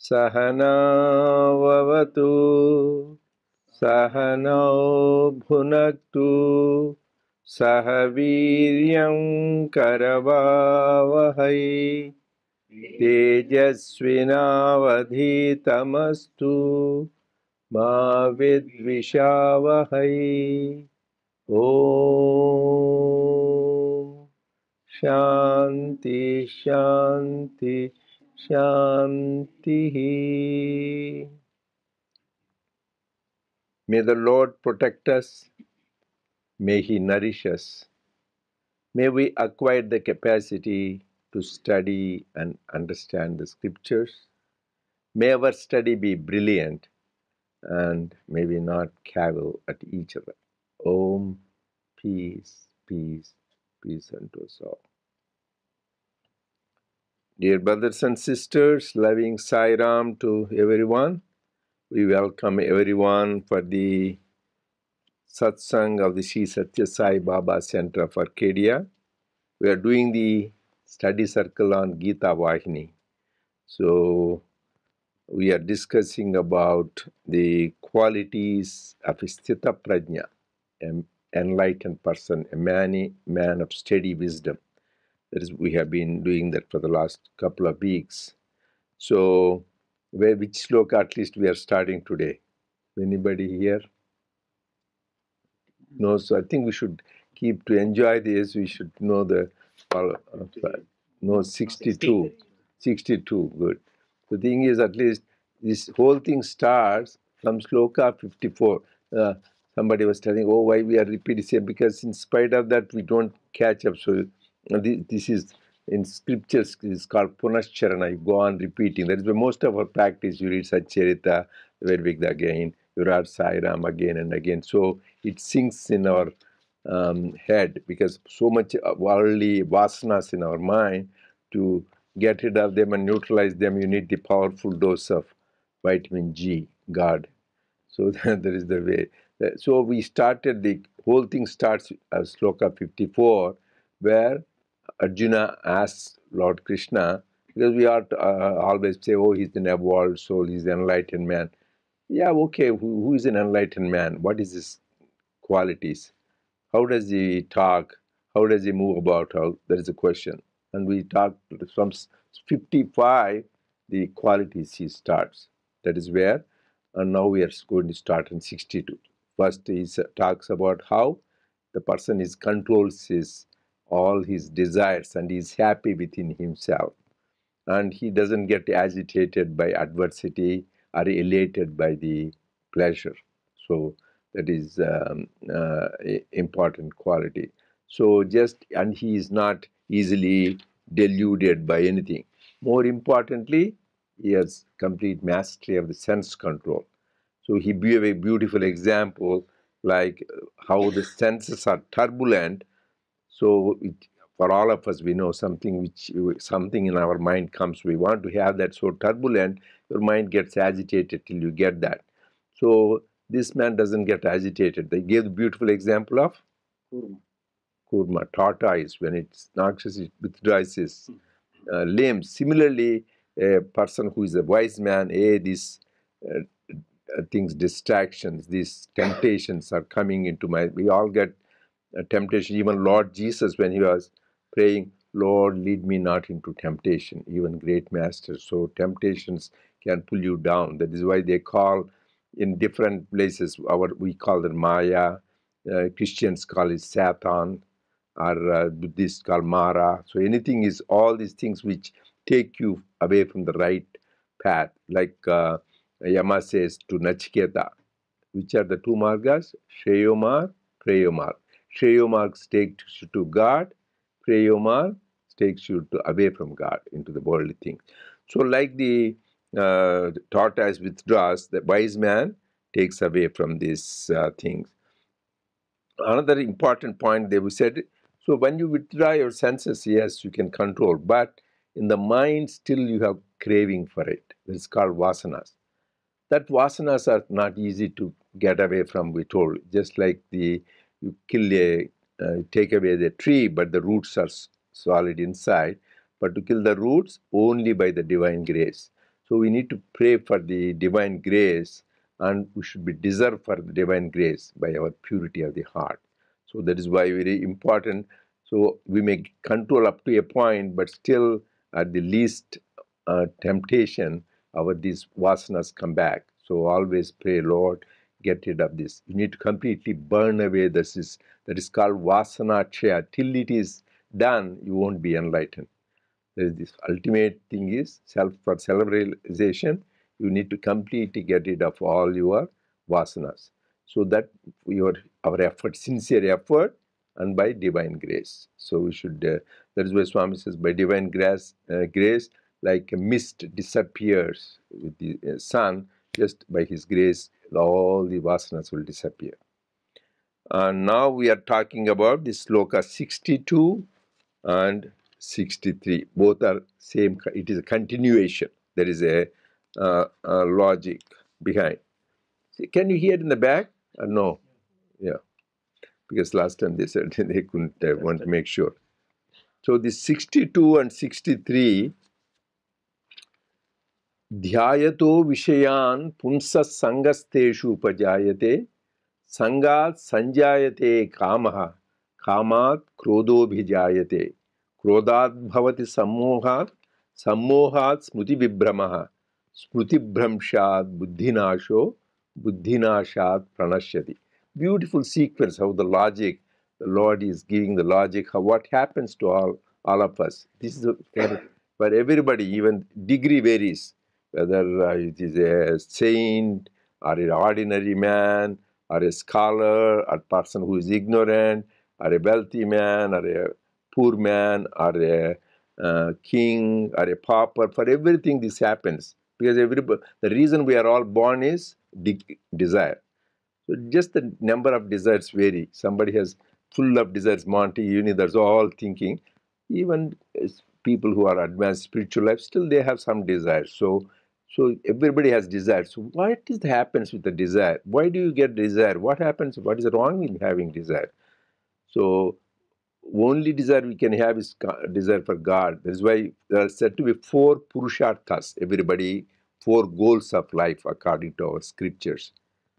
Sahana vavatu Sahano bhunaktu Sahaviryam karavavahai Tejasvinavadhitamastu Ma vidvishavahai. Om Shanti Shanti Shanti. May the Lord protect us. May He nourish us. May we acquire the capacity to study and understand the scriptures. May our study be brilliant and may we not cavil at each other. Om, peace, peace, peace unto us all. Dear brothers and sisters, loving Sai Ram to everyone. We welcome everyone for the satsang of the Sri Satya Sai Baba Center of Arcadia. We are doing the study circle on Gita Vahini. So we are discussing about the qualities of a Sthita Prajna, an enlightened person, a man of steady wisdom. That is, we have been doing that for the last couple of weeks. So, which sloka at least we are starting today? Anybody here? No, so I think we should keep to enjoy this. We should know the no 62. 62, good. The thing is, at least this whole thing starts from sloka 54. Somebody was telling, oh, why we are repeating here? Because in spite of that, we don't catch up. So this is in scriptures, it's called Punascharana. You go on repeating. That is where most of our practice. You read Satcharita, Vedvigda again, you read Sai Ram again and again. So it sinks in our head because so much worldly vasanas in our mind. To get rid of them and neutralize them, you need the powerful dose of vitamin G, God. So that is the way. So we started, the whole thing starts as sloka 54, where Arjuna asks Lord Krishna, because we are always say, oh, he's an evolved soul, he's an enlightened man. Yeah, okay, who is an enlightened man? What is his qualities? How does he talk? How does he move about? How? That is a question. And we talked from 55, the qualities he starts. That is where, and now we are going to start in 62. First, he talks about how the person controls all his desires and is happy within himself. And he doesn't get agitated by adversity or elated by the pleasure. So that is important quality. So and he is not easily deluded by anything. More importantly, he has complete mastery of the sense control. So he gave a beautiful example, like how the senses are turbulent. So for all of us, we know something in our mind comes. We want to have that so turbulent, your mind gets agitated till you get that. So this man doesn't get agitated. They gave the beautiful example of kurma, tortoise. When it's noxious, it withdraws his limbs. Similarly, a person who is a wise man, these things, distractions, these temptations are coming into my. We all get temptation. Even Lord Jesus, when he was praying, Lord, lead me not into temptation. Even great masters. So temptations can pull you down. That is why they call in different places. We call it Maya. Christians call it Satan, or Buddhists call Mara. So anything is all these things which take you away from the right path. Like Yama says to Nachiketa, which are the two margas? Shreyomar, Preyomar. Shreyomar takes you to God, Preyomar takes you away from God into the worldly things. So like the tortoise withdraws, the wise man takes away from these things. Another important point they said, so when you withdraw your senses, yes, you can control, but in the mind still you have craving for it. It's called vasanas. That vasanas are not easy to get away from, we told. Just like you kill take away the tree, but the roots are solid inside. But to kill the roots only by the divine grace. So we need to pray for the divine grace, and we should be deserved for the divine grace by our purity of the heart. So that is why very important. So we may control up to a point, but still at the least temptation, these vasanas come back. So always pray, Lord, get rid of this. You need to completely burn away this. That is called vasana chaya. Till it is done, you won't be enlightened. There is this ultimate thing is for self-realization, you need to completely get rid of all your vasanas. So that our effort, sincere effort, and by divine grace. So we should, that is why Swami says, by divine grace, like a mist disappears with the sun, just by his grace, all the vasanas will disappear. And now we are talking about this sloka 62 and 63. Both are same. It is a continuation. There is a logic behind. See, can you hear it in the back? No. Yeah. Because last time they said they couldn't want to make sure. So the 62 and 63. Dhyayato vishayan punsas sangasteshu upajayate sangat sanjayate kamaha kamat krodho bhijayate krodhat bhavati sammohat sammohat smruti vibhramaha smruti bhramshat buddhinasho buddhinashat pranashyati. Beautiful sequence how the the Lord is giving the logic, how what happens to all of us. This is for everybody, even degree varies, whether it is a saint or an ordinary man or a scholar or a person who is ignorant or a wealthy man or a poor man or a king or a pauper. For everything this happens, because the reason we are all born is desire. So just the number of desires vary. Somebody has full of desires, Monty, there's all thinking. Even people who are advanced spiritual life, still they have some desires. So everybody has desires. So what happens with the desire? Why do you get desire? What happens? What is wrong in having desire? So only desire we can have is desire for God. That is why there are said to be 4 purusharthas. Everybody, 4 goals of life according to our scriptures.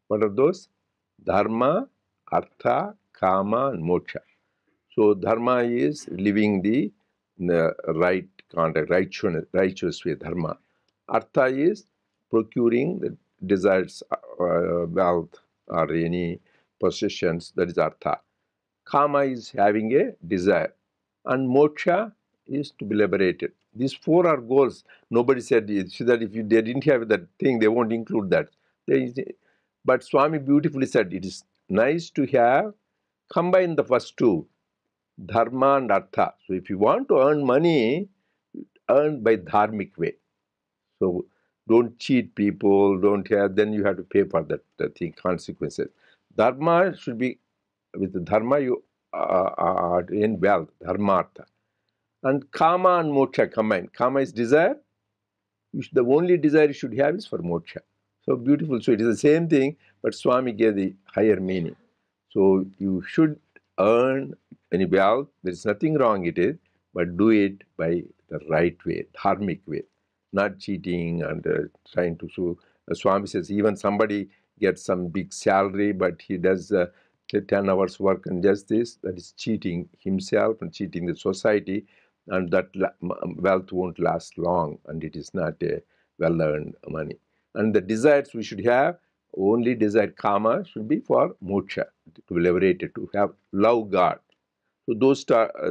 What are those? Dharma, Artha, Kama, and Moksha. So Dharma is living the right conduct, righteous way, Dharma. Artha is procuring the desires, wealth or any possessions, that is Artha. Kama is having a desire. And Moksha is to be liberated. These 4 are goals. Nobody said that if they didn't have that thing, they won't include that. But Swami beautifully said it is nice to combine the first 2, Dharma and Artha. So if you want to earn money, earn by dharmic way. So don't cheat people, then you have to pay for that thing, consequences. Dharma should be, with the Dharma you are in wealth, Dharmartha. And Kama and Moksha combined. Kama is desire. The only desire you should have is for Moksha. So beautiful. So it is the same thing, but Swami gave the higher meaning. So you should earn any wealth. There is nothing wrong in it, but do it by the right way, dharmic way, not cheating and trying to. So Swami says even somebody gets some big salary, but he does 10 hours work and just this, that is cheating himself and cheating the society, and that wealth won't last long, and it is not a well-earned money. And the desires we should have, only desire Kama should be for Moksha, to be liberated, to have love God. So those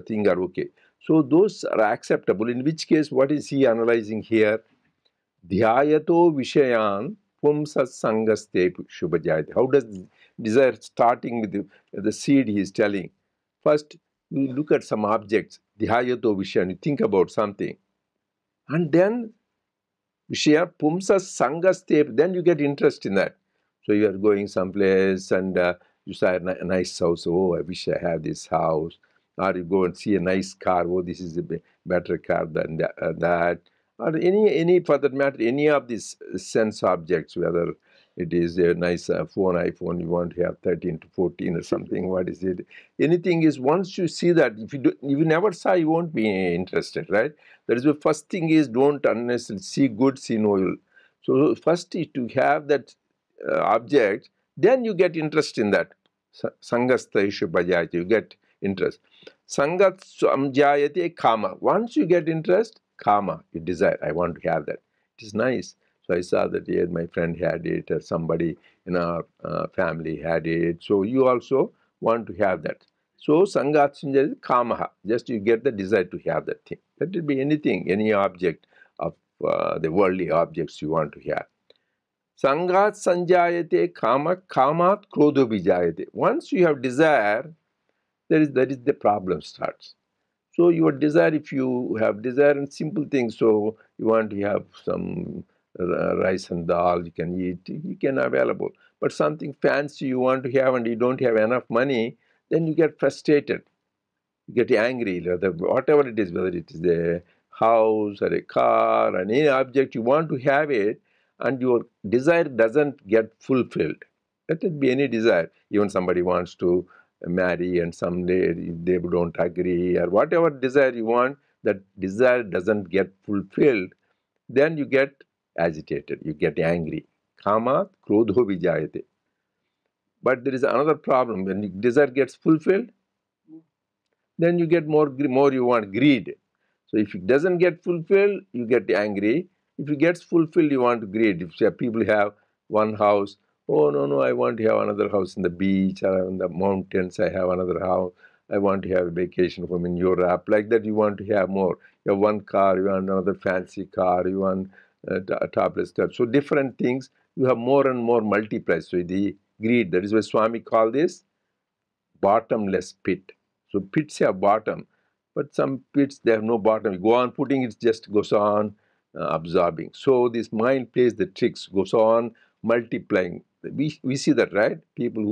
things are okay. So those are acceptable. In which case, what is he analyzing here? Dhyayato vishayan pumsas sangaste shubhajayate. How does desire, starting with the seed he is telling? First, you look at some objects, dhyayato vishayan, you think about something. And then Vishaya Pumsa Sangaste, then you get interest in that. So you are going someplace and you saw a nice house. Oh, I wish I had this house. Or you go and see a nice car. Oh, this is a better car than that. Or any for that matter, any of these sense objects, whether it is a nice iPhone, you want to have 13 to 14 or something. What is it? Anything is, once you see that, if you never saw, you won't be interested, right? That is the first thing is, don't unnecessarily see good, see no evil. So first is to have that object, then you get interest in that. Sangastha ishu bhajayate, you get interest. Sangat samjayate kama. Once you get interest, kama, you desire, I want to have that. It is nice. So I saw that yeah, my friend had it, or somebody in our family had it. So you also want to have that. So sangat samjayate kamaha. Just you get the desire to have that thing. That will be anything, any object of the worldly objects you want to have. Sangat sanjayate kama, kamat krodho bijayate. Once you have desire, that is the problem starts. So your desire, if you have desire in simple things, so you want to have some rice and dal, you can eat, you can available. But something fancy you want to have and you don't have enough money, then you get frustrated. You get angry, whatever it is, whether it is a house or a car or any object, you want to have it, and your desire doesn't get fulfilled. Let it be any desire. Even somebody wants to marry and someday they don't agree, or whatever desire you want, that desire doesn't get fulfilled, then you get agitated, you get angry. Kama krodho vijayate. But there is another problem. When desire gets fulfilled, then you get more you want, greed. So if it doesn't get fulfilled, you get angry. If it gets fulfilled, you want to greed. If say, people have one house, oh no, I want to have another house in the beach or in the mountains. I have another house. I want to have a vacation home in Europe. Like that, you want to have more. You have one car, you want another fancy car, you want a topless car. So different things, you have more and more multiplied. So the greed, that is why Swami called this bottomless pit. So pits have bottom, but some pits they have no bottom. You go on putting, it just goes on absorbing. So this mind plays the tricks, goes on multiplying. We see that, right? People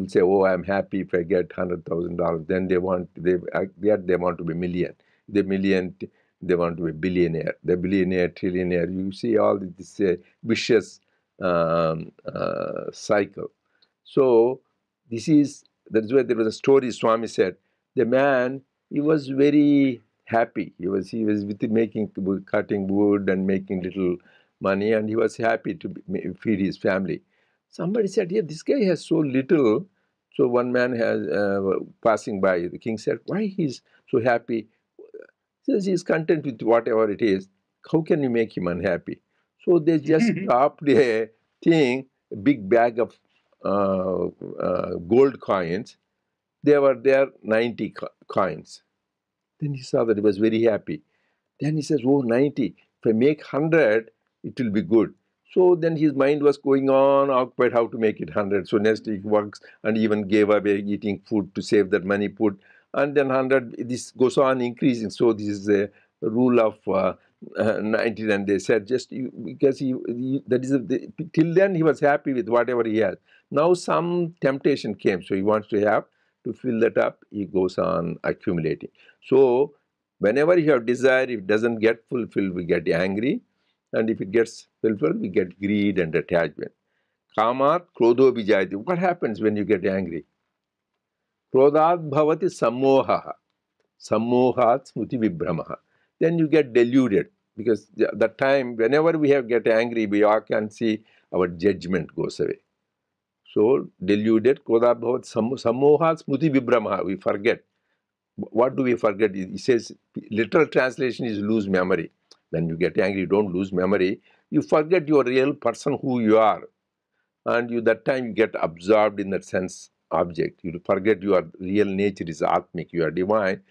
say, oh, I'm happy if I get $100,000. Then they want to be million. The million, they want to be billionaire. The billionaire, trillionaire. You see all this vicious cycle. So that is why there was a story Swami said. The man, he was very happy. He was with cutting wood and making little money, and he was happy to feed his family. Somebody said, yeah, this guy has so little. So one man has passing by, the king said, why he's so happy? He says he's content with whatever it is. How can you make him unhappy? So they just dropped a big bag of gold coins. There were 90 coins. Then he saw that he was very happy. Then he says, oh, 90. If I make 100, it will be good. So then his mind was going on, occupied how to make it 100. So next he works and even gave away eating food to save that money put. And then 100, this goes on increasing. So this is a rule of 90. And they said, because till then he was happy with whatever he had. Now some temptation came. So he wants to have to fill that up. He goes on accumulating. So whenever you have desire, if it doesn't get fulfilled, we get angry. And if it gets fulfilled, we get greed and attachment. Kamat krodho vijayate. What happens when you get angry? Krodhat bhavati sammoha. Sammohat smriti vibhramaha. Then you get deluded. Because the time, whenever we get angry, we all can see our judgment goes away. So deluded, krodhat bhavati sammohat smriti vibhramaha. We forget. What do we forget? He says, literal translation is lose memory. When you get angry, you don't lose memory. You forget your real person, who you are. And that time you get absorbed in that sense object. You forget your real nature is Atmic, you are divine.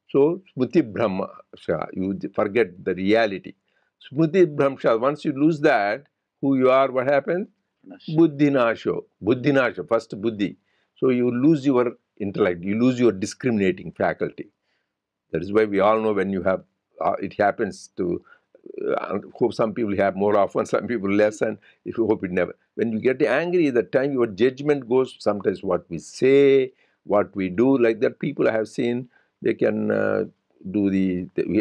So, Smriti Brahmasha, you forget the reality. Smriti Brahmasha, once you lose that, who you are, what happens? Buddhinasho. Buddhinasho, first buddhi. So, you lose your intellect, you lose your discriminating faculty. That is why we all know when you have, it happens to hope some people have more often, some people less, and if you hope it never. When you get angry, the time your judgment goes, sometimes what we say, what we do, like that. People I have seen, they can do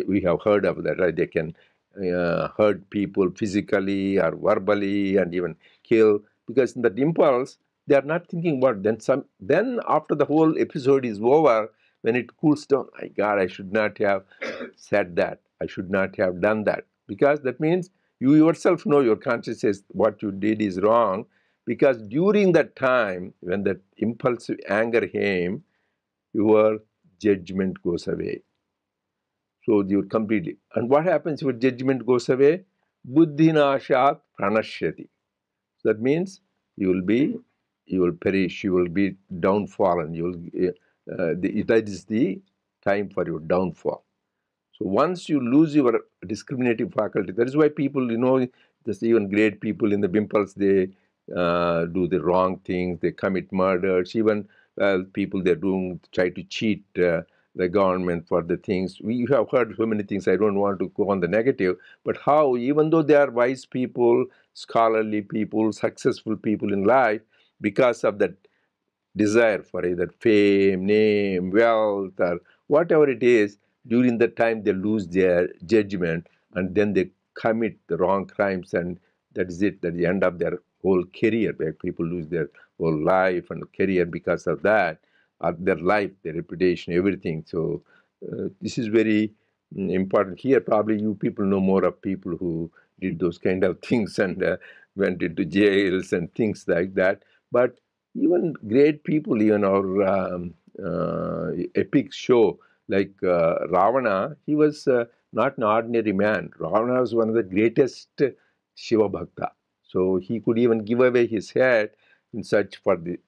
we have heard of that, right? They can hurt people physically or verbally and even kill, because in that impulse, they are not thinking about then after the whole episode is over, when it cools down, my God, I should not have said that. I should not have done that. Because that means you yourself know, your conscience says what you did is wrong. Because during that time, when that impulsive anger came, your judgment goes away. So you completely. And what happens if your judgment goes away? Buddhinashat pranashyati. That means you will perish, you will be downfallen. That is the time for your downfall. So once you lose your discriminative faculty, that is why people, just even great people in the impulse, they do the wrong things, they commit murders, even people try to cheat the government for the things. We have heard so many things, I don't want to go on the negative, but how, even though they are wise people, scholarly people, successful people in life, because of that desire for either fame, name, wealth, or whatever it is, during that time they lose their judgment and then they commit the wrong crimes, and that is it, at the end of their whole career, where people lose their whole life and career because of that, their life, their reputation, everything. So this is very important. Here probably you people know more of people who did those kind of things and went into jails and things like that. But even great people, even our epic show like Ravana, he was not an ordinary man. Ravana was one of the greatest Shiva Bhakta. So he could even give away his head in search for the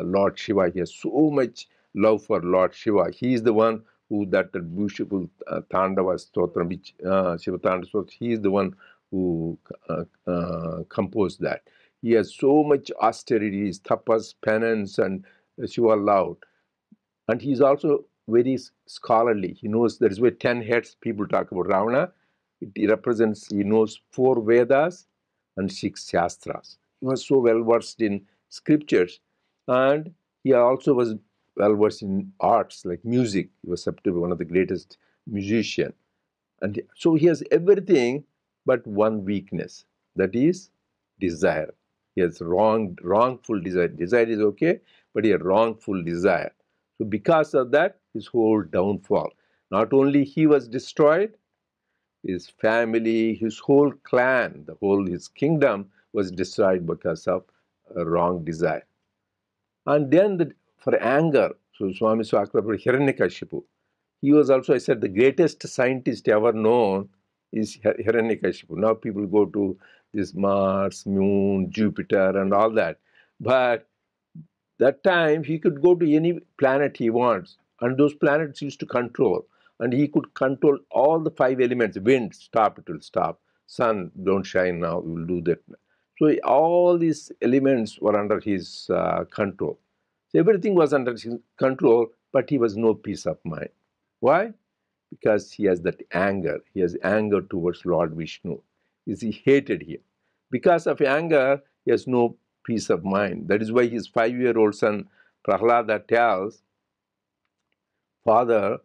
Lord Shiva. He has so much love for Lord Shiva. He is the one who that beautiful Tandava Stotram, which Shiva Tandava Stotram, he is the one who composed that. He has so much austerities, tapas, penance, and Shiva love. And he's also very scholarly. He knows, that is why 10 heads people talk about Ravana. It represents, he knows 4 Vedas and 6 Shastras. He was so well versed in scriptures, and he also was well versed in arts like music. He was said to be one of the greatest musicians. And so he has everything but one weakness, that is desire. He has wrongful desire. Desire is okay, but he has wrongful desire. So because of that, his whole downfall. Not only he was destroyed, his family, his whole clan, his kingdom was destroyed because of a wrong desire. And then for anger, so Swami talked about Hiranyakashipu. He was also, I said, the greatest scientist ever known is Hiranyakashipu. Now people go to this Mars, Moon, Jupiter, and all that. But that time he could go to any planet he wants, and those planets used to control. And he could control all the 5 elements. Wind, stop, it will stop. Sun, don't shine now, we will do that. So all these elements were under his control. So everything was under his control, but he was no peace of mind. Why? Because he has that anger. He has anger towards Lord Vishnu. He hated him. Because of anger, he has no peace of mind. That is why his 5-year-old son Prahlada tells, Father,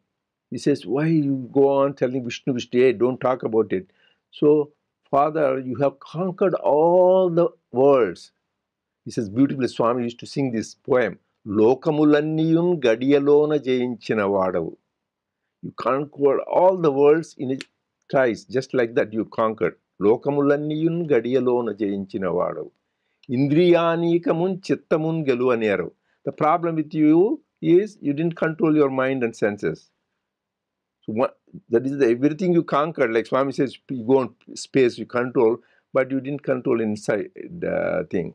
he says, why you go on telling Vishnu, Vishnu, hey, don't talk about it. So, Father, you have conquered all the worlds. He says, beautifully, Swami used to sing this poem, Lokamulanniyun Gadiyalona Jayinchina Vadavu. You conquered all the worlds in a trice, just like that you conquered. Lokamulanniyun Gadiyalona Jayinchina Vadavu. Indriyanikamun Chittamun Geluvaneru. The problem with you is you didn't control your mind and senses. So that is everything you conquered. Like Swami says, you go on space, you control, but you didn't control inside the thing.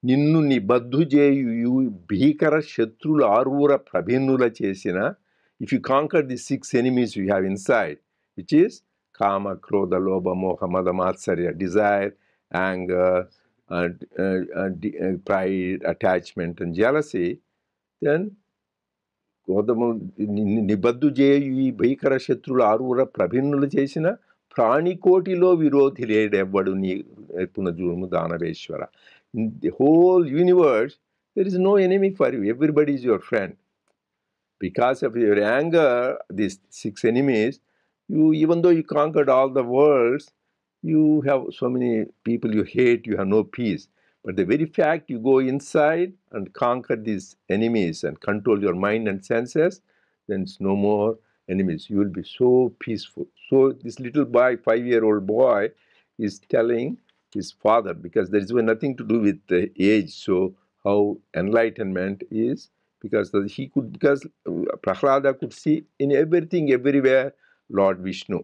Ninnu nibadhu jeyu bhikara shatrula arvura prabhinula chesina. If you conquer the 6 enemies you have inside, which is kama, krodha, lobha, moha, mada, matsarya, desire, anger, pride, attachment, and jealousy, then నిబద్దు చేయు ఈ భీకర శత్రువులు ఆరువుర ప్రభిన్నులు చేసిన Pranikotilo virodhilede evvadu punajurmu danaveshwara. In the whole universe, there is no enemy for you. Everybody is your friend. Because of your anger, these 6 enemies, you, even though you conquered all the worlds, you have so many people you hate, you have no peace. But the very fact you go inside and conquer these enemies and control your mind and senses, then it's no more enemies. You will be so peaceful. So this little boy, 5-year-old boy, is telling his father, because there is nothing to do with the age, so how enlightenment is, because Prahlada could see in everything, everywhere, Lord Vishnu.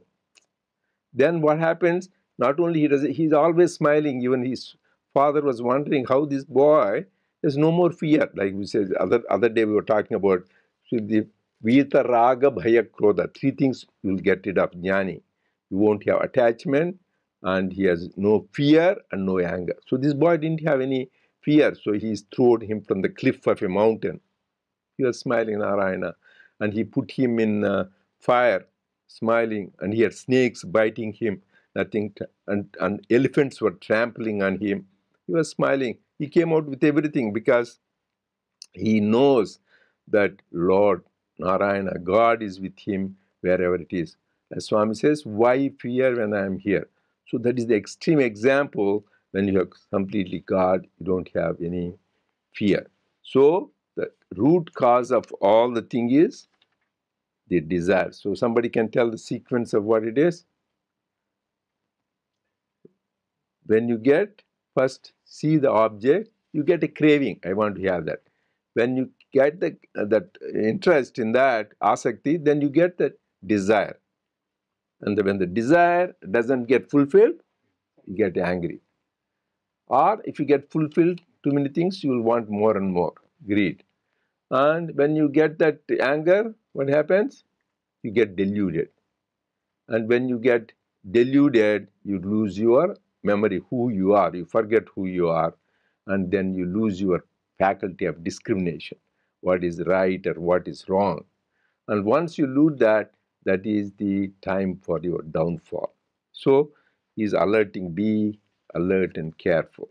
Then what happens? Not only he's always smiling. Even his father was wondering how this boy has no more fear. Like we said other day, we were talking about the Vita Raga Bhaya Krodha. 3 things you will get rid of Jnani. You won't have attachment, and he has no fear and no anger. So this boy didn't have any fear. So he's thrown him from the cliff of a mountain. He was smiling, Narayana, and he put him in fire, smiling, and he had snakes biting him, nothing, and elephants were trampling on him. He was smiling. He came out with everything because he knows that Lord Narayana, God is with him wherever it is. As Swami says, why fear when I am here? So that is the extreme example. When you have completely God, you don't have any fear. So the root cause of all the thing is the desire. So somebody can tell the sequence of what it is. When you get, first see the object, you get a craving. I want to have that. When you get that interest in that, asakti, then you get that desire. And when the desire doesn't get fulfilled, you get angry. Or if you get fulfilled too many things, you will want more and more, greed. And when you get that anger, what happens? You get deluded. And when you get deluded, you lose your memory, who you are. You forget who you are. And then you lose your faculty of discrimination, what is right or what is wrong. And once you lose that, that is the time for your downfall. So he's alerting, be alert and careful.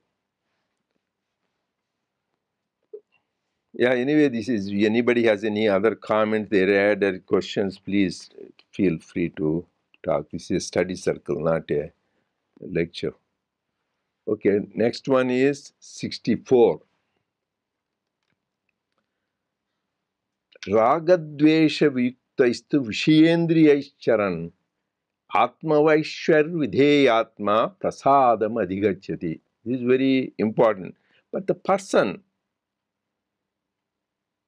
Yeah, anyway, this is, anybody has any other comments, they read or questions, please feel free to talk. This is a study circle, not a lecture. Okay, next one is 64. Ragadvesha vyuktaistu vishayendriyaischaran atmavaishwar vidheyatma prasadam adhigachyati. This is very important. But the person,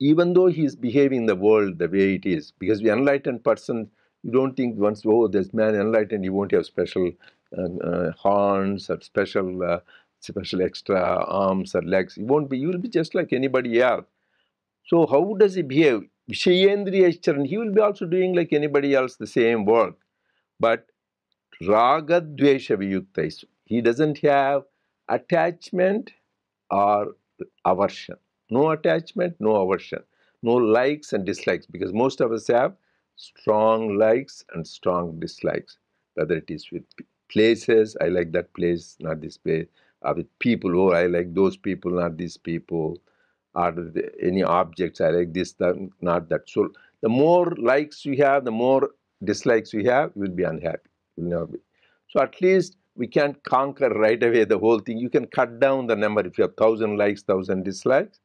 even though he is behaving in the world the way it is, because the enlightened person, you don't think once, oh, this man enlightened, he won't have special horns or special extra arms or legs. He won't be. You will be just like anybody else. So how does he behave? Vishayendriya, he will be also doing like anybody else the same work. But raga dvesha viyuktais, he doesn't have attachment or aversion. No attachment, no aversion. No likes and dislikes, because most of us have strong likes and strong dislikes. Whether it is with places, I like that place, not this place. Or with people, oh, I like those people, not these people. Or any objects, I like this, that, not that. So the more likes you have, the more dislikes you have, you will be unhappy. You will never be. So at least we can't conquer right away the whole thing. You can cut down the number. If you have 1,000 likes, 1,000 dislikes,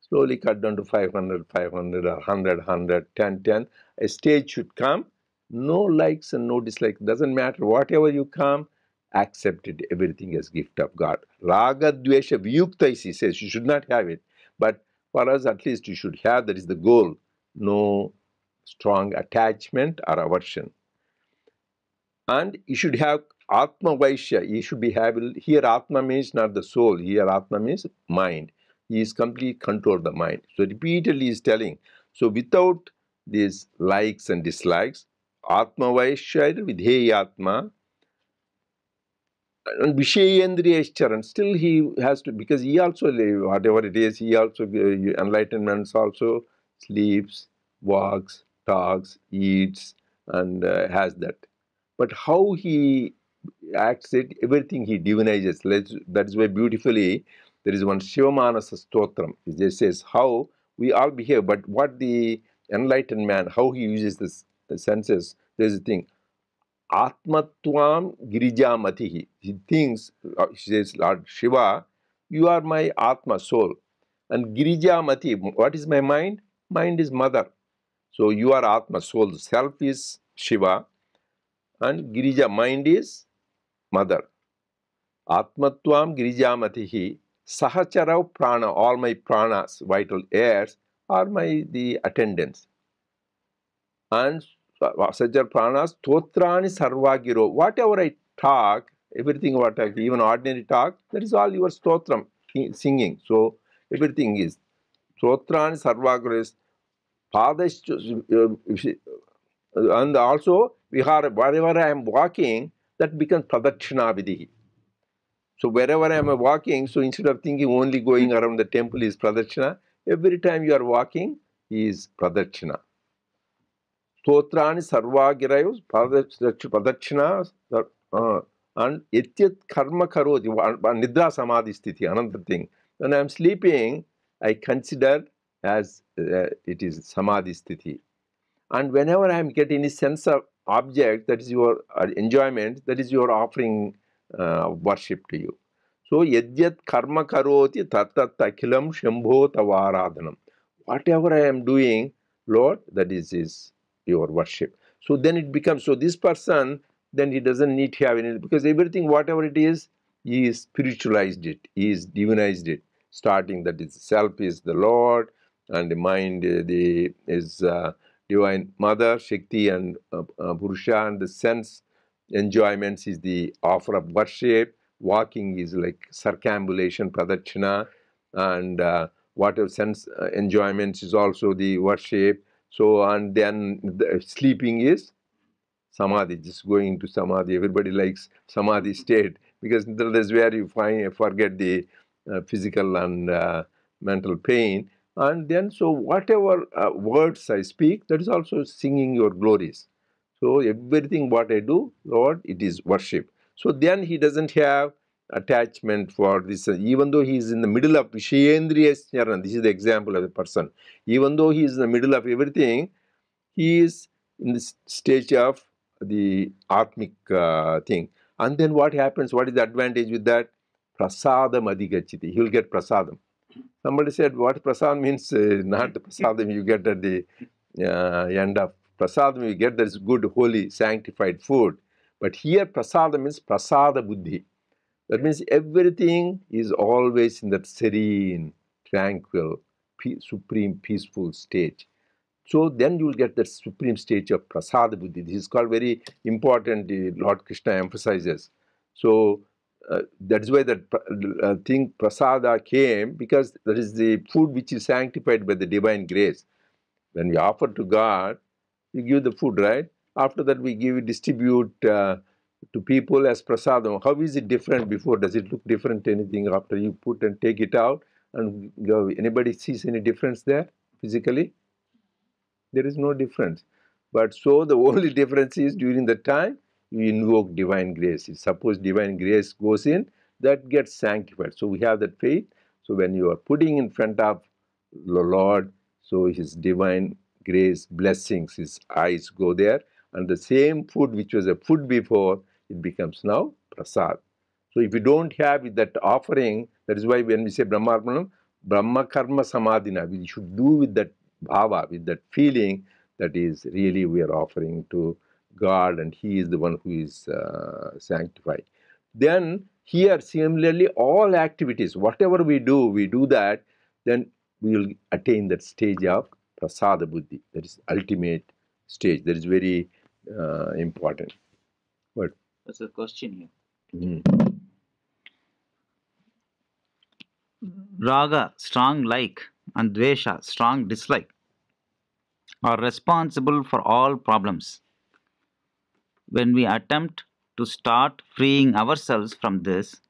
slowly cut down to 500, 500, or 100, 100, 10, 10. A stage should come. No likes and no dislikes. Doesn't matter. Whatever you come, accept it. Everything is gift of God. Raga dvesha vyuktais, he says. You should not have it. But for us, at least you should have. That is the goal. No strong attachment or aversion. And you should have Atma Vaishya. You should be able, here Atma means not the soul, here Atma means mind. He is completely control the mind. So repeatedly he is telling. So without these likes and dislikes, Atma Vaishya Vidheya Atma and Vishayendriya, still he has to, because he also, whatever it is, he also, enlightenment also sleeps, walks, talks, eats, and has that. but how he acts it, everything he divinizes. That is why beautifully there is one Shivamanasa Stotram. It just says how we all behave, but what the enlightened man, how he uses the senses. There's a thing. Atmatvam Girijamatihi. He thinks, he says, Lord Shiva, you are my Atma, soul. And Girijamati, what is my mind? Mind is mother. So you are Atma, soul. Self is Shiva. And Girija, mind is mother. Atmatvam Girijamatihi. Sahacharav Prana, all my pranas, vital airs, are the attendants. And Sajar Pranas, Totrani Sarvagiro. Whatever I talk, everything what I, even ordinary talk, that is all your stotram, singing. So everything is. Totrani Sarvagiro is and also Vihara, wherever I am walking, that becomes Pradakshina Vidhi. So wherever I am walking, so instead of thinking only going around the temple is Pradakshina, every time you are walking is Pradakshina. Stotrani sarvagirayus pradakshina and etyat karma karoti nidra samadhi sthiti, another thing. When I am sleeping, I consider as it is samadhi sthiti. And whenever I am getting any sense of object, that is your enjoyment, that is your offering worship to you. So yadyat karma karoti tatat akhilam shambho tavaradhanam. Whatever I am doing, Lord, that is your worship. So then it becomes, so this person, then he doesn't need to have any, because everything, whatever it is, he is spiritualized it, he is divinized it, starting that is self is the Lord, and the mind is divine mother, Shakti, and Purusha, and the sense enjoyments is the offer of worship, walking is like circumambulation, pradakshina, and whatever sense enjoyments is also the worship. So, and then the sleeping is samadhi, just going to samadhi. Everybody likes samadhi state because that is where you forget the physical and mental pain. And then, so whatever words I speak, that is also singing your glories. So everything what I do, Lord, it is worship. So then he doesn't have attachment for this, even though he is in the middle of Vishayendriya Snarana. This is the example of a person. Even though he is in the middle of everything, he is in this stage of the Atmic thing. And then what happens? What is the advantage with that? Prasadam adhigachiti. He will get prasadam. Somebody said, what prasadam means? Not the prasadam you get at the end of prasadam, you get that is good, holy, sanctified food. But here prasadam means prasada buddhi. That means everything is always in that serene, tranquil, supreme, peaceful state. So then you will get that supreme stage of prasada buddhi. This is called very important, Lord Krishna emphasizes. So that is why that thing prasada came, because that is the food which is sanctified by the divine grace. When we offer to God, we give the food, right? After that we distribute to people as prasadam. How is it different before? Does it look different to anything after you put and take it out and go? Anybody sees any difference there physically? There is no difference. But so the only difference is during the time you invoke divine grace. Suppose divine grace goes in, that gets sanctified. So we have that faith. So when you are putting in front of the Lord, so his divine grace, blessings, his eyes go there, and the same food which was a food before, it becomes now prasad. So if you don't have that offering, that is why when we say Brahmarpanam, Brahma Karma Samadhina, we should do with that bhava, with that feeling that is really we are offering to God, and he is the one who is sanctified. Then here similarly all activities, whatever we do that, then we will attain that stage of prasada buddhi. That is ultimate stage. That is very important. But there's a question here. Raga, strong like, and dvesha, strong dislike, are responsible for all problems. When we attempt to start freeing ourselves from this,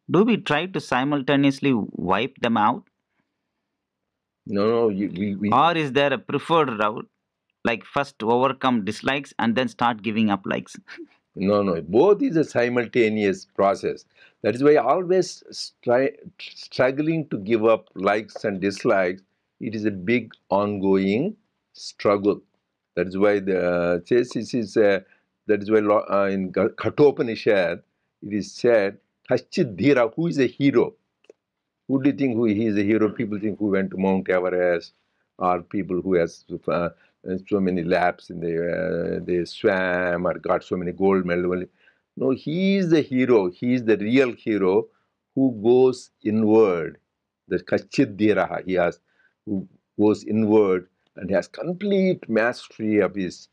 do we try to simultaneously wipe them out? No, Or is there a preferred route? Like first overcome dislikes and then start giving up likes. No, no, both is a simultaneous process. That is why always struggling to give up likes and dislikes. It is a big ongoing struggle. That is why the thesis is. That is why in Kathopanishad it is said, "Kaschid Dhira," who is a hero? Who do you think who he is a hero? People think who went to Mount Everest, or people who has so many laps in they swam or got so many gold medals. No, he is the hero. He is the real hero who goes inward. The Kachid Dhiraha, he has who goes inward and has complete mastery of his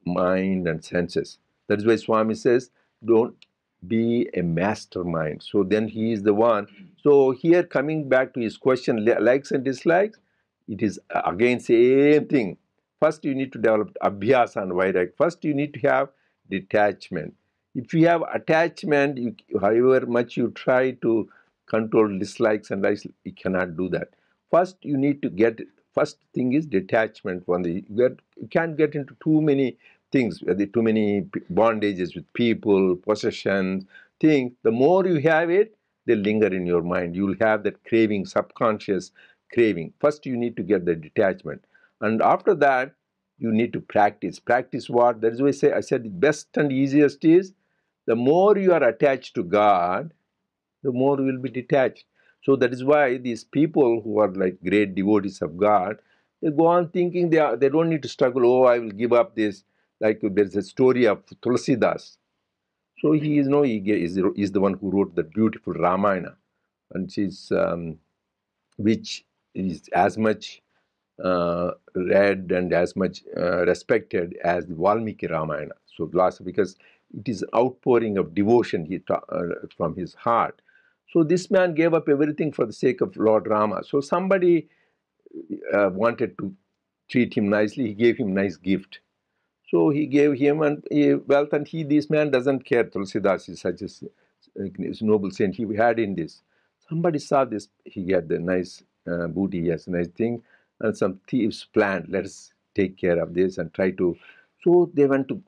mind and senses. That is why Swami says, don't be a mastermind. So then he is the one. So here coming back to his question, likes and dislikes, it is again same thing. First you need to develop abhyasa and vairag. First you need to have detachment. If you have attachment, however much you try to control dislikes and likes, you cannot do that. First you need to get, first thing is detachment from you can't get into too many things, too many bondages with people, possessions, things. The more you have it, they linger in your mind. You'll have that craving, subconscious craving. First, you need to get the detachment. And after that, you need to practice. Practice what? That is why I said the best and easiest is the more you are attached to God, the more you will be detached. So that is why these people who are like great devotees of God, they go on thinking they don't need to struggle. Oh, I will give up this. Like there's a story of Tulsidas. So he is is the one who wrote the beautiful Ramayana, and which is as much read and as much respected as the Valmiki Ramayana. So because it is outpouring of devotion from his heart. So this man gave up everything for the sake of Lord Rama. So somebody wanted to treat him nicely. He gave him nice gift. So he gave him wealth, and this man doesn't care. Tulsidas is such a noble saint. He had in this. Somebody saw this. He had the nice booty. He has a nice thing, and some thieves planned. Let us take care of this and try to. So they went to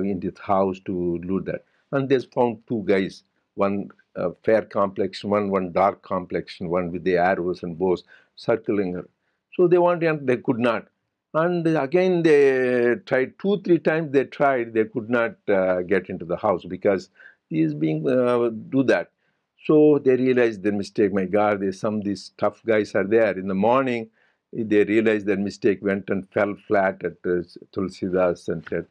in this house to loot that, and they found two guys. One fair complexion, one dark complexion, one with the arrows and bows circling her. So they wanted, and they could not. And again, they tried 2-3 times. They could not get into the house because he is being do that. So they realized their mistake. My God, these tough guys are there. In the morning, they realized their mistake, went and fell flat at Tulsidas and said,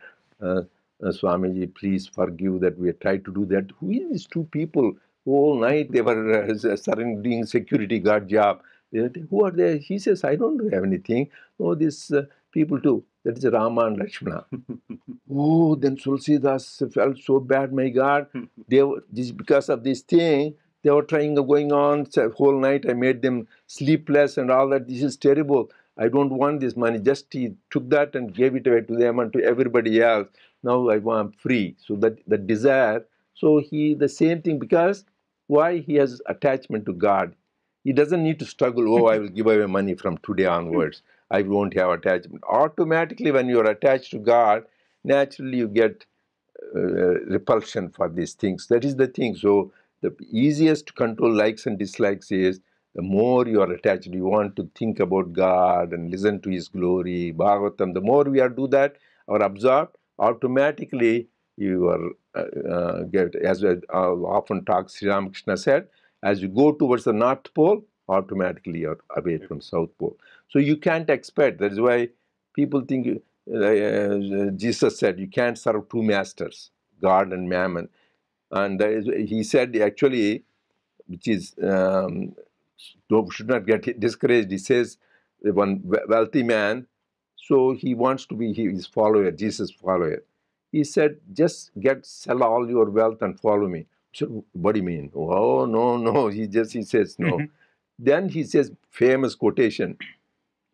Swamiji, please forgive that we tried to do that. Who is these two people? All night they were doing security guard job. Who are they? He says, I don't have anything. Oh, these people too. That is Rama and Lakshmana. Oh, then Tulsidas felt so bad, my God. Because of this thing, they were going on whole night. I made them sleepless and all that. This is terrible. I don't want this money. Just he took that and gave it away to them and to everybody else. Now I'm free. So that the desire. So the same thing, because why? He has attachment to God. He doesn't need to struggle. Oh, I will give away money from today onwards. I won't have attachment. Automatically, when you are attached to God, naturally you get repulsion for these things. That is the thing. So the easiest to control likes and dislikes is the more you are attached, you want to think about God and listen to His glory, Bhagavatam. The more we are do that or absorb, automatically you are get, as often talk Sri Ramakrishna said, as you go towards the North Pole, automatically you're away from South Pole. So you can't expect. That is why people think Jesus said you can't serve two masters, God and Mammon. And he said actually, which is should not get discouraged. He says one wealthy man, so he wants to be his follower, Jesus' follower. He said, just sell all your wealth and follow me. So what do you mean? Oh, no, no. He says no. Then he says, famous quotation,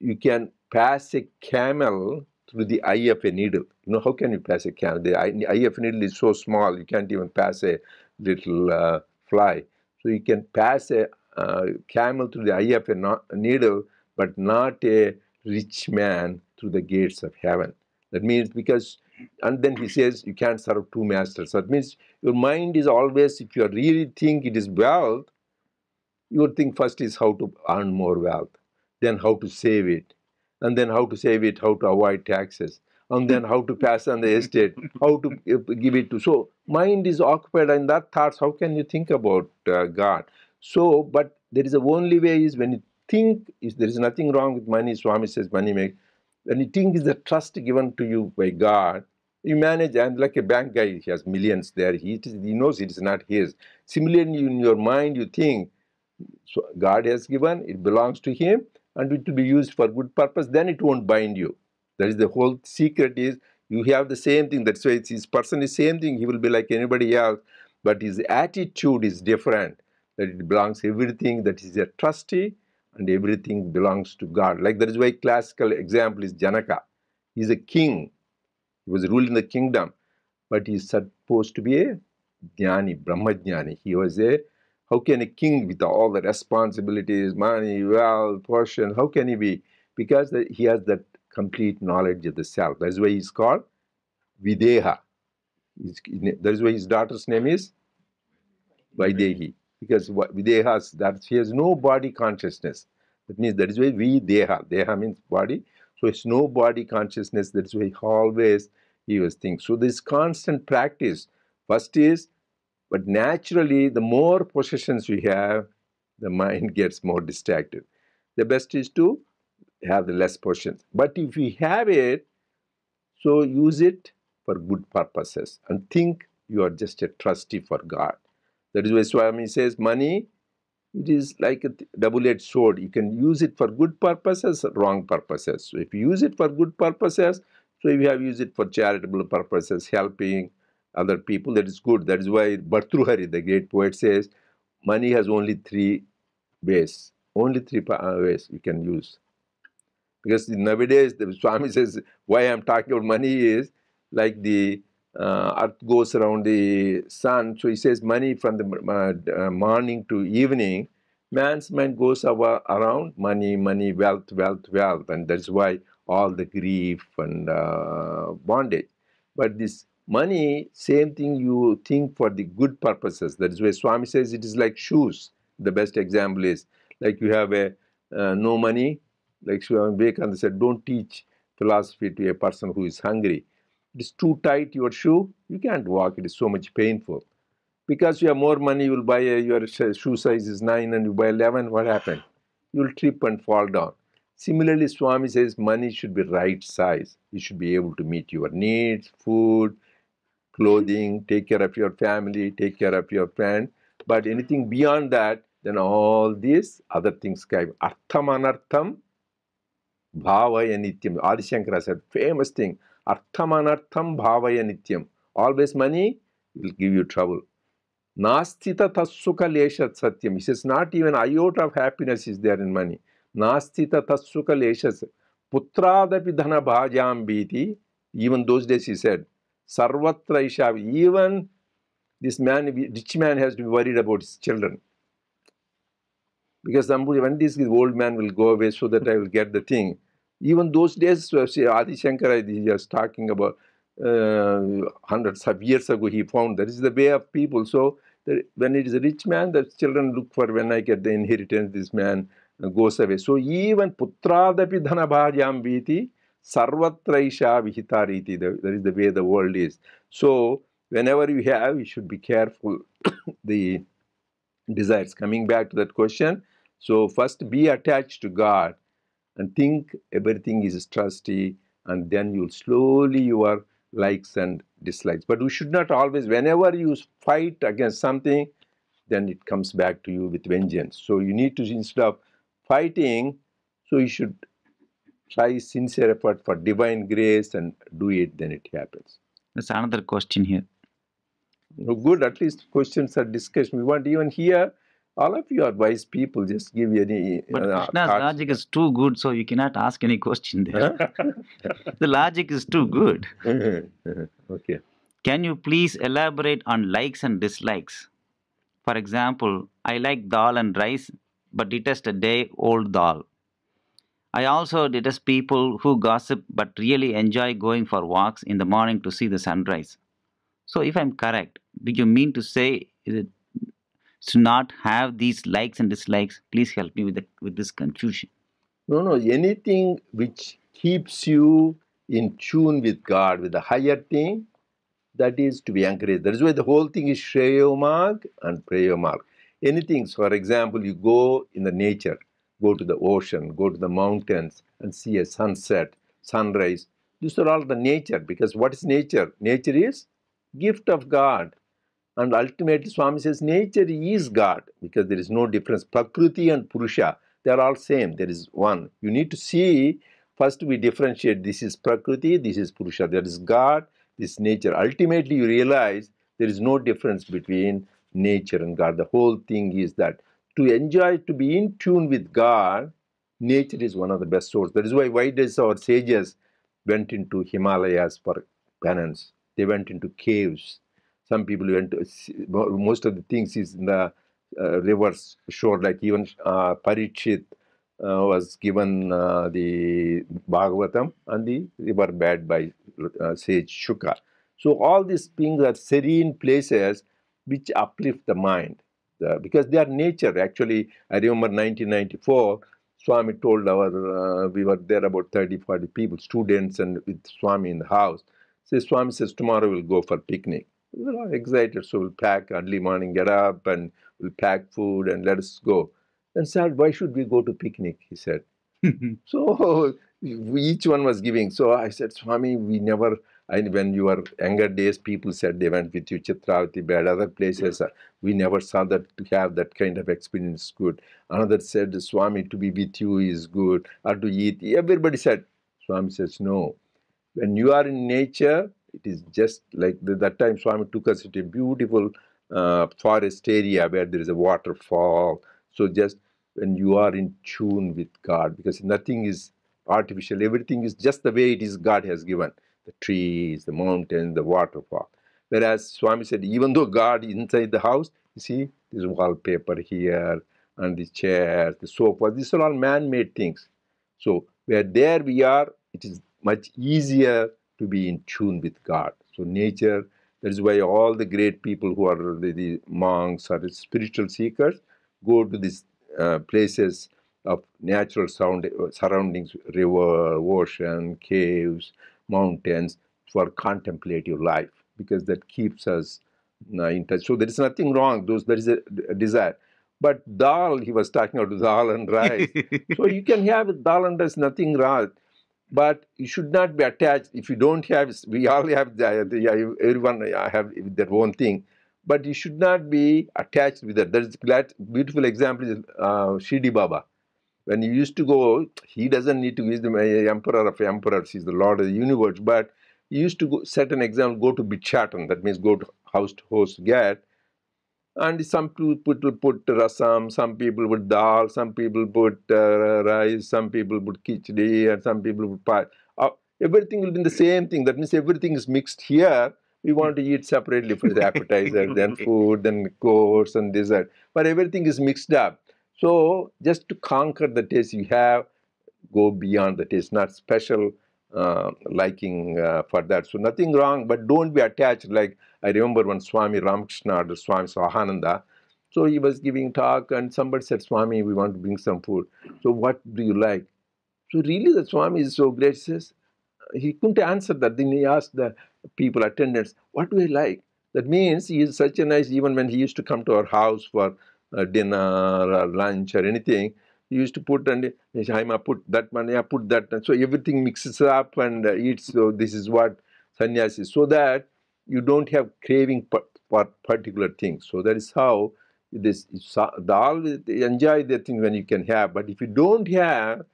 you can pass a camel through the eye of a needle. You know, how can you pass a camel? The eye of a needle is so small, you can't even pass a little fly. So you can pass a camel through the eye of a needle, but not a rich man through the gates of heaven. That means because, and then he says you can't serve two masters. That means your mind is always, if you really think it is wealth, your thing first is how to earn more wealth, then how to save it, and then how to save it, how to avoid taxes, and then how to pass on the estate, how to give it to. So mind is occupied in that thoughts. How can you think about God? So, but there is a only way is when you think. Is there is nothing wrong with money. Swami says money make. When you think is the trust given to you by God, you manage. And like a bank guy, he has millions there. He knows it is not his. Similarly, in your mind, you think. So God has given, it belongs to Him, and it will be used for good purpose, then it won't bind you. That is the whole secret is you have the same thing. That's why it's, his person is same thing. He will be like anybody else, but his attitude is different. That it belongs everything, that is a trustee, and everything belongs to God. Like that is why classical example is Janaka. He's a king. He was ruling the kingdom, but he's supposed to be a jnani, Brahmajnani. He was a, how can a king with all the responsibilities, money, wealth, portion, how can he be? Because he has that complete knowledge of the self. That's why he's called Videha. That is why his daughter's name is Vaidehi. Because Videha, that he has no body consciousness. That means that is why Videha. Deha means body. So it's no body consciousness. That's why always he was thinking. So this constant practice. First is, but naturally, the more possessions we have, the mind gets more distracted. The best is to have the less possessions. But if we have it, so use it for good purposes and think you are just a trustee for God. That is why Swami says money, it is like a double-edged sword. You can use it for good purposes, wrong purposes. So if you use it for good purposes, so if you have used it for charitable purposes, helping other people, that is good. That is why Bhartruhari, the great poet, says money has only three ways. Only three ways you can use. Because nowadays, the Swami says, why I'm talking about money is like the earth goes around the sun. So he says money from the morning to evening, man's mind goes around money, money, wealth, wealth, wealth. And that's why all the grief and bondage. But this money, same thing you think for the good purposes. That is why Swami says it is like shoes. The best example is like you have a no money. Like Swami Vivekananda said, don't teach philosophy to a person who is hungry. It is too tight, your shoe, you can't walk. It is so much painful. Because you have more money, you will buy your shoe size is 9 and you buy 11, what happened? You will trip and fall down. Similarly, Swami says money should be right size. You should be able to meet your needs, food, clothing, take care of your family, take care of your friend. But anything beyond that, then all these other things come. Artham anartham bhavaya nityam. Adi Shankara said, famous thing. Artham anartham bhavaya nityam. Always money will give you trouble. Nastita tassuka leshat satyam. He says, not even iota of happiness is there in money. Nastita tassuka leshat. Putradapi dhana bhajam biti. Even those days he said, sarvatra ishav. Even this man, rich man, has to be worried about his children. Because somebody, when this old man will go away so that I will get the thing. Even those days, Adi Shankara, he was talking about hundreds of years ago, he found that is the way of people. So when it is a rich man, the children look for, when I get the inheritance, this man goes away. So even putradapi dhana bhajam viti sarvatraisha vihitariti. That is the way the world is. So whenever you have, you should be careful. The desires. Coming back to that question. So first be attached to God and think everything is trusty, and then you'll slowly your likes and dislikes. But we should not always, whenever you fight against something, then it comes back to you with vengeance. So you need to, instead of fighting, so you should try sincere effort for divine grace and do it, then it happens. There's another question here. Good, at least questions are discussed. We want even here, all of you are wise people, just give any But Krishna's logic is too good, so you cannot ask any question there. The logic is too good. Okay. Can you please elaborate on likes and dislikes? For example, I like dal and rice, but detest a day-old dal. I also detest people who gossip but really enjoy going for walks in the morning to see the sunrise. So, if I'm correct, do you mean to say is it to not have these likes and dislikes? Please help me with this confusion. No, no, anything which keeps you in tune with God, with the higher thing, that is to be encouraged. That is why the whole thing is Shreyo Marg and Preyo Marg. Anything, so for example, you go in the nature, go to the ocean, go to the mountains and see a sunset, sunrise. These are all the nature, because what is nature? Nature is gift of God. And ultimately, Swami says nature is God, because there is no difference. Prakriti and Purusha, they are all same. There is one. You need to see, first we differentiate. This is Prakriti, this is Purusha. There is God, this is nature. Ultimately, you realize there is no difference between nature and God. The whole thing is that to enjoy, to be in tune with God, nature is one of the best sources. That is why does our sages went into Himalayas for penance. They went into caves. Some people went to, most of the things is in the rivers shore, like even Parikshit was given the Bhagavatam and the river bed by sage Shuka. So all these things are serene places which uplift the mind, because they are nature. Actually, I remember 1994, Swami told we were there about 30, 40 people, students, and with Swami in the house. So Swami says, tomorrow we'll go for picnic. We were all excited, so we'll pack early morning, get up, and we'll pack food and let us go. And said, why should we go to picnic? He said. So each one was giving. So I said, Swami, we never, when you were younger days, people said they went with you Chitravati, bad other places. We never saw that to have that kind of experience good. Another said, Swami, to be with you is good, or to eat. Everybody said. Swami says, no. When you are in nature, it is just like that time Swami took us to a beautiful forest area where there is a waterfall. So just when you are in tune with God, because nothing is artificial, everything is just the way it is God has given. The trees, the mountains, the waterfall. Whereas Swami said, even though God is inside the house, you see, this wallpaper here and the chairs, the sofa, these are all man-made things. So where there we are, it is much easier to be in tune with God. So nature, that is why all the great people who are the monks or the spiritual seekers go to these places of natural surroundings, river, ocean, caves, mountains, for contemplative life, because that keeps us in touch. So there is nothing wrong. There is a desire. But dal, he was talking about dal and rice. So you can have dal and rice, nothing wrong. But you should not be attached. If you don't have, we all have, everyone have their own thing. But you should not be attached with that. That beautiful example is Shirdi Baba. When he used to go, he doesn't need to be the emperor of emperors. He's the Lord of the universe. But he used to set an example, go to Bhikshatam. That means go to house to host, get. And some people put rasam, some people put dal, some people put rice, some people put khichdi, and some people put pie. Everything will be the same thing. That means everything is mixed here. We want to eat separately for the appetizer, then food, then course and dessert. But everything is mixed up. So just to conquer the taste you have, go beyond the taste, not special liking for that. So nothing wrong, but don't be attached. Like I remember when Swami Ramakrishna or Swami Sahananda, so he was giving talk and somebody said, Swami, we want to bring some food. So what do you like? So really the Swami is so great. He says, he couldn't answer that. Then he asked the people, attendants, what do I like? That means he is such a nice, even when he used to come to our house for dinner or lunch or anything, he used to put, and I put that money, I put that. And so everything mixes up and eats. So this is what sannyas is. So that you don't have craving for particular things. So that is how this, always enjoy the thing when you can have. But if you don't have,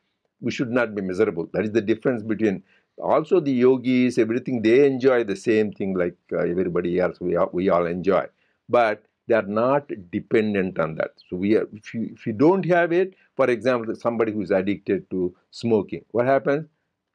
we should not be miserable. That is the difference between also the yogis, everything, they enjoy the same thing like everybody else, we all enjoy. But they are not dependent on that. So if you don't have it, for example, somebody who is addicted to smoking, what happens?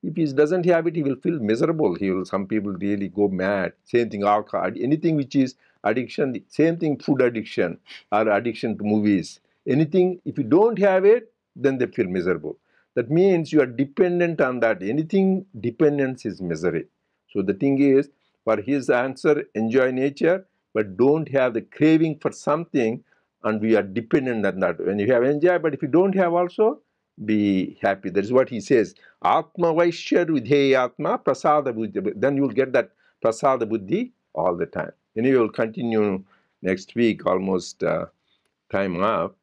If he doesn't have it, he will feel miserable. Some people really go mad. Same thing, alcohol, anything which is addiction, same thing, food addiction or addiction to movies. Anything, if you don't have it, then they feel miserable. That means you are dependent on that. Anything dependence is misery. So the thing is, for his answer, enjoy nature, but don't have the craving for something, and we are dependent on that. When you have enjoy, but if you don't have also, be happy. That is what he says. Atma Vaishya Vidheya Atma Prasada Buddhi. Then you will get that Prasada Buddhi all the time. Anyway, we will continue next week, almost time up.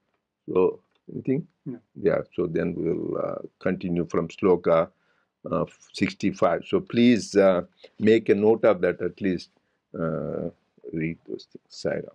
So, anything? No. Yeah, so then we will continue from Sloka 65. So please make a note of that, at least read those things. Sai Ram.